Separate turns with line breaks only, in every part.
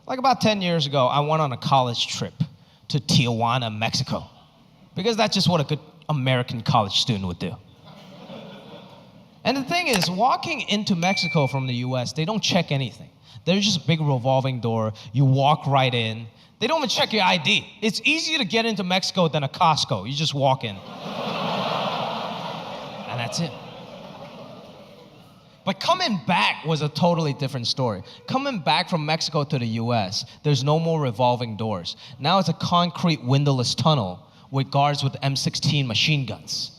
Like about 10 years ago, I went on a college trip to Tijuana, Mexico, because that's just what a good American college student would do. And the thing is, walking into Mexico from the US, they don't check anything. There's just a big revolving door. You walk right in. They don't even check your ID. It's easier to get into Mexico than a Costco. You just walk in. And that's it. But coming back was a totally different story. Coming back from Mexico to the US, there's no more revolving doors. Now it's a concrete windowless tunnel with guards with M16 machine guns.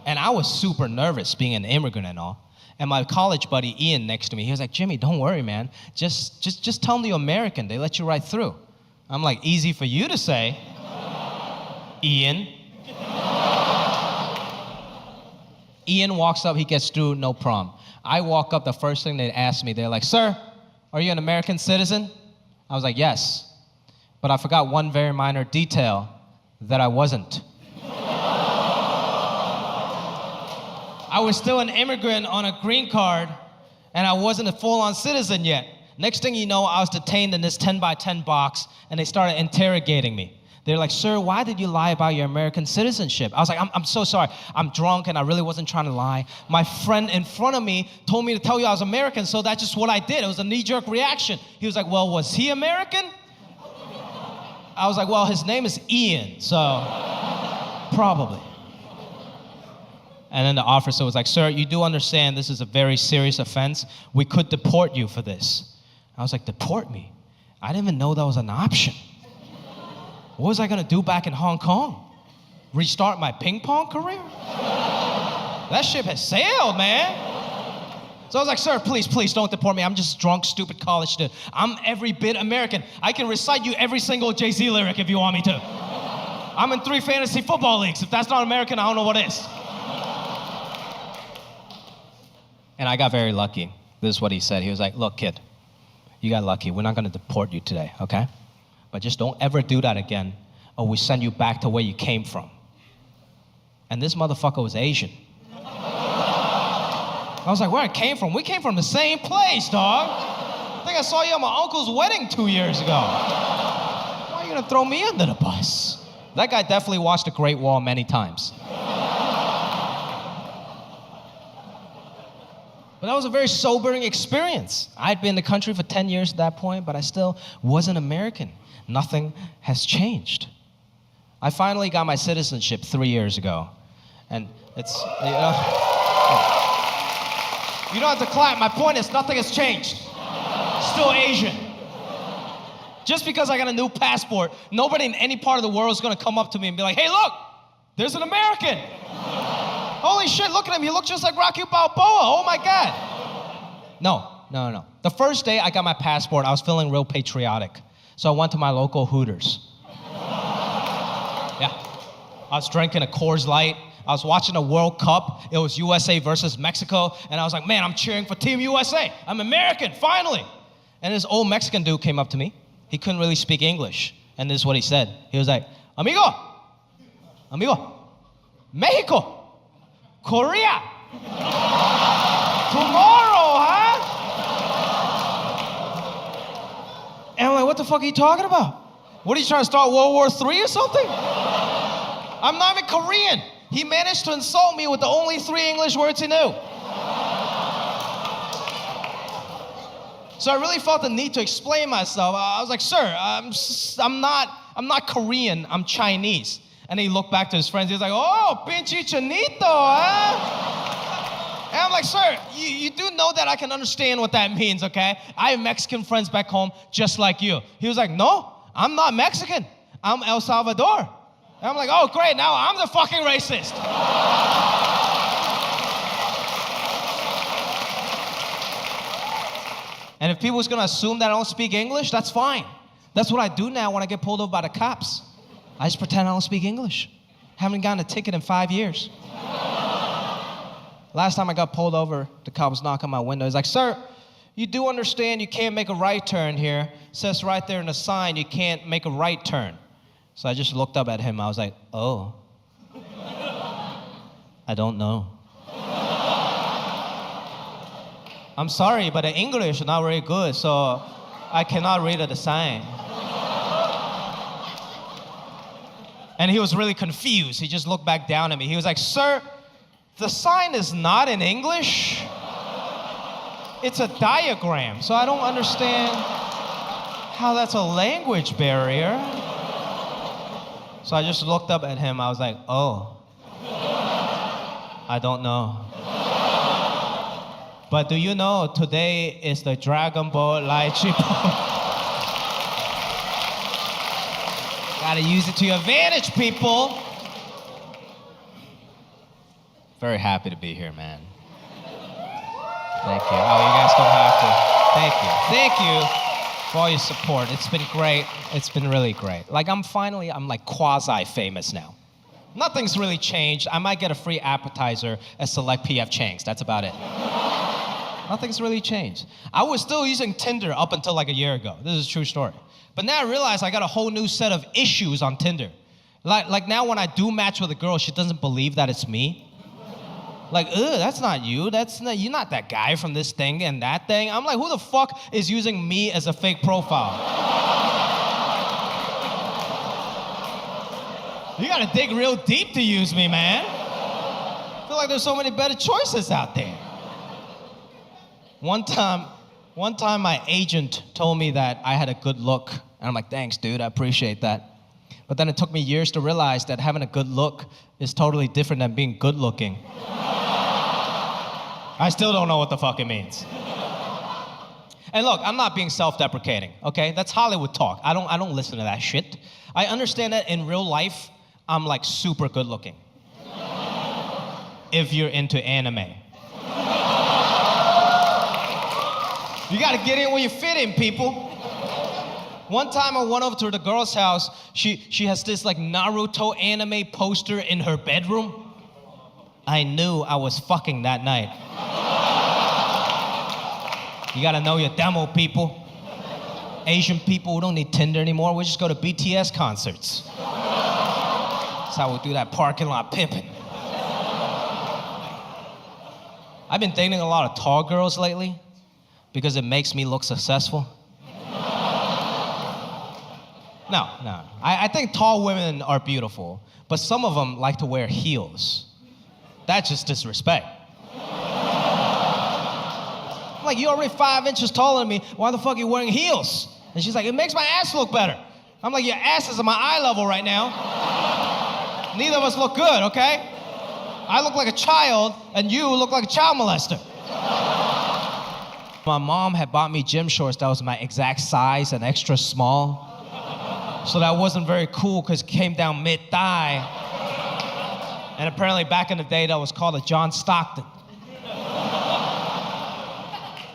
And I was super nervous being an immigrant and all. And my college buddy, Ian, next to me, he was like, Jimmy, don't worry, man. Just tell them you're American. They let you right through. I'm like, easy for you to say, Ian. Ian walks up, he gets through, no problem. I walk up, the first thing they ask me, they're like, sir, are you an American citizen? I was like, yes. But I forgot one very minor detail, that I wasn't. I was still an immigrant on a green card, and I wasn't a full-on citizen yet. Next thing you know, I was detained in this 10 by 10 box, and they started interrogating me. They're like, sir, why did you lie about your American citizenship? I was like, I'm so sorry. I'm drunk, and I really wasn't trying to lie. My friend in front of me told me to tell you I was American, so that's just what I did. It was a knee-jerk reaction. He was like, well, was he American? I was like, well, his name is Ian, so probably. And then the officer was like, sir, you do understand this is a very serious offense. We could deport you for this. I was like, deport me? I didn't even know that was an option. What was I gonna do back in Hong Kong? Restart my ping pong career? That ship has sailed, man. So I was like, sir, please don't deport me. I'm just a drunk, stupid college student. I'm every bit American. I can recite you every single Jay-Z lyric if you want me to. I'm in 3 fantasy football leagues. If that's not American, I don't know what is. And I got very lucky. This is what he said. He was like, look, kid, you got lucky. We're not gonna deport you today, okay? But just don't ever do that again, or we send you back to where you came from. And this motherfucker was Asian. I was like, where I came from? We came from the same place, dog. I think I saw you at my uncle's wedding 2 years ago. Why are you gonna throw me under the bus? That guy definitely watched The Great Wall many times. But that was a very sobering experience. I'd been in the country for 10 years at that point, but I still wasn't American. Nothing has changed. I finally got my citizenship 3 years ago. And it's, you don't have to clap. My point is nothing has changed. Still Asian. Just because I got a new passport, nobody in any part of the world is gonna come up to me and be like, hey, look, there's an American. Holy shit, look at him. He looks just like Rocky Balboa. Oh my God. No. The first day I got my passport, I was feeling real patriotic. So I went to my local Hooters. Yeah. I was drinking a Coors Light. I was watching a World Cup. It was USA versus Mexico. And I was like, man, I'm cheering for Team USA. I'm American, finally. And this old Mexican dude came up to me. He couldn't really speak English. And this is what he said. He was like, amigo, Mexico, Korea, tomorrow, huh? And I'm like, what the fuck are you talking about? What are you trying to start World War III or something? I'm not even Korean. He managed to insult me with the only 3 English words he knew. So I really felt the need to explain myself. I was like, sir, I'm not Korean, I'm Chinese. And he looked back to his friends, he was like, oh, pinche chinito, huh? And I'm like, sir, you do know that I can understand what that means, okay? I have Mexican friends back home just like you. He was like, no, I'm not Mexican. I'm El Salvador. And I'm like, oh, great, now I'm the fucking racist. And if people was gonna assume that I don't speak English, that's fine. That's what I do now when I get pulled over by the cops. I just pretend I don't speak English. Haven't gotten a ticket in 5 years. Last time I got pulled over, the cop was knocking on my window. He's like, sir, you do understand you can't make a right turn here. It says right there in the sign you can't make a right turn. So I just looked up at him. I was like, oh, I don't know. I'm sorry, but the English is not very good, so I cannot read the sign. And he was really confused. He just looked back down at me. He was like, sir, the sign is not in English. It's a diagram, so I don't understand how that's a language barrier. So I just looked up at him. I was like, oh, I don't know. But do you know today is the Dragon Ball Lychee Ball? Gotta use it to your advantage, people. Very happy to be here, man. Thank you. Oh, you guys don't have to. Thank you. Thank you for all your support. It's been great. It's been really great. Like, I'm like quasi-famous now. Nothing's really changed. I might get a free appetizer at select PF Chang's. That's about it. Nothing's really changed. I was still using Tinder up until like a year ago. This is a true story. But now I realize I got a whole new set of issues on Tinder. Like now when I do match with a girl, she doesn't believe that it's me. Like, that's not you. You're not that guy from this thing and that thing. I'm like, who the fuck is using me as a fake profile? You gotta dig real deep to use me, man. I feel like there's so many better choices out there. One time my agent told me that I had a good look. And I'm like, thanks, dude, I appreciate that. But then it took me years to realize that having a good look is totally different than being good looking. I still don't know what the fuck it means. And look, I'm not being self-deprecating, okay? That's Hollywood talk. I don't listen to that shit. I understand that in real life, I'm like super good looking. If you're into anime. You gotta get in where you fit in, people. One time I went over to the girl's house. She has this like Naruto anime poster in her bedroom. I knew I was fucking that night. You gotta know your demo, people. Asian people, we don't need Tinder anymore. We just go to BTS concerts. That's how we do that parking lot pimping. I've been dating a lot of tall girls lately because it makes me look successful. No. I think tall women are beautiful, but some of them like to wear heels. That's just disrespect. I'm like, you're already 5 inches taller than me. Why the fuck are you wearing heels? And she's like, it makes my ass look better. I'm like, your ass is at my eye level right now. Neither of us look good, okay? I look like a child, and you look like a child molester. My mom had bought me gym shorts that was my exact size and extra small. So that wasn't very cool because it came down mid-thigh. And apparently back in the day, that was called a John Stockton.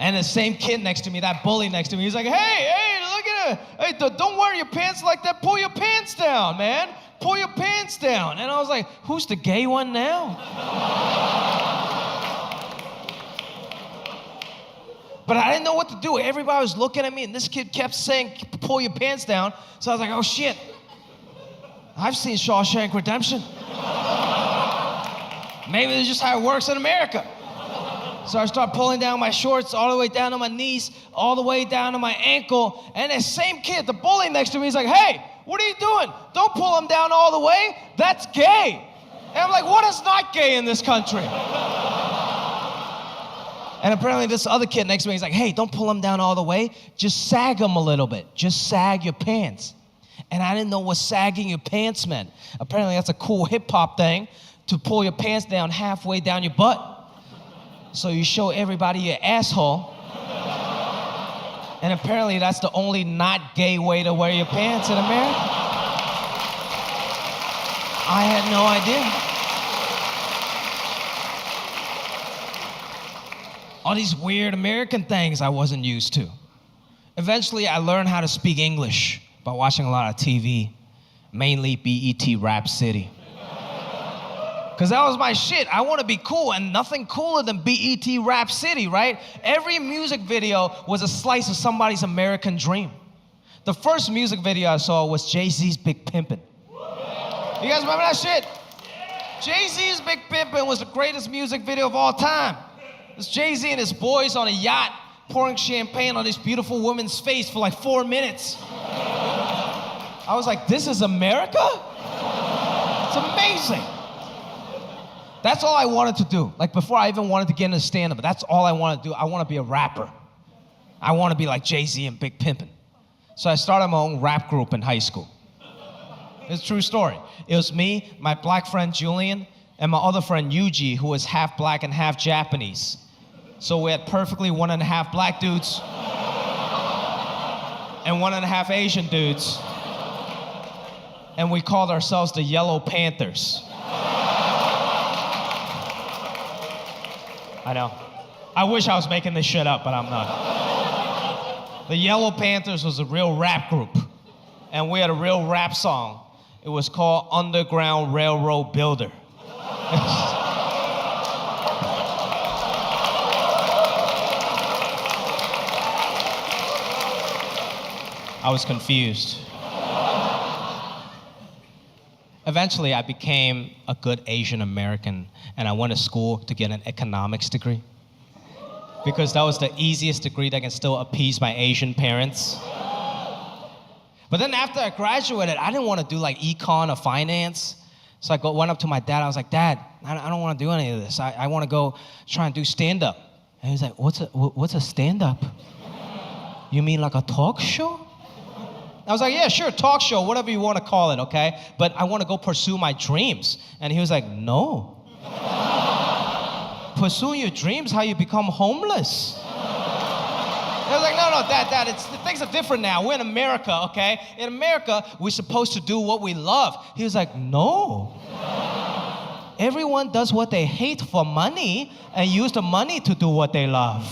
And the same kid next to me, that bully next to me, he's like, hey, look at it. Hey, don't wear your pants like that. Pull your pants down, man. Pull your pants down. And I was like, who's the gay one now? But I didn't know what to do. Everybody was looking at me, and this kid kept saying, pull your pants down. So I was like, oh, shit. I've seen Shawshank Redemption. Maybe this is just how it works in America. So I start pulling down my shorts all the way down to my knees, all the way down to my ankle. And that same kid, the bully next to me, is like, hey, what are you doing? Don't pull them down all the way. That's gay. And I'm like, what is not gay in this country? And apparently this other kid next to me is like, hey, don't pull them down all the way. Just sag them a little bit. Just sag your pants. And I didn't know what sagging your pants meant. Apparently that's a cool hip hop thing, to pull your pants down halfway down your butt. So you show everybody your asshole. And apparently that's the only not gay way to wear your pants in America. I had no idea. All these weird American things I wasn't used to. Eventually I learned how to speak English by watching a lot of TV, mainly BET Rap City. Because that was my shit. I want to be cool, and nothing cooler than BET Rap City, right? Every music video was a slice of somebody's American dream. The first music video I saw was Jay-Z's Big Pimpin'. You guys remember that shit? Jay-Z's Big Pimpin' was the greatest music video of all time. It's Jay-Z and his boys on a yacht pouring champagne on this beautiful woman's face for like 4 minutes. I was like, this is America? It's amazing. That's all I wanted to do. Like before I even wanted to get into stand-up, that's all I wanted to do. I want to be a rapper. I want to be like Jay-Z and Big Pimpin'. So I started my own rap group in high school. It's a true story. It was me, my black friend Julian, and my other friend Yuji, who was half black and half Japanese. So we had perfectly 1.5 black dudes and 1.5 Asian dudes. And we called ourselves the Yellow Panthers. I know. I wish I was making this shit up, but I'm not. The Yellow Panthers was a real rap group. And we had a real rap song. It was called Underground Railroad Builder. I was confused. Eventually, I became a good Asian American, and I went to school to get an economics degree because that was the easiest degree that can still appease my Asian parents. But then after I graduated, I didn't want to do like econ or finance. So I went up to my dad. I was like, Dad, I don't want to do any of this. I want to go try and do stand-up. And he was like, what's a stand-up? You mean like a talk show? I was like, yeah, sure, talk show, whatever you want to call it, okay? But I want to go pursue my dreams. And he was like, no. Pursuing your dreams, how you become homeless. I was like, no, Dad, things are different now. We're in America, okay? In America, we're supposed to do what we love. He was like, no. Everyone does what they hate for money and use the money to do what they love.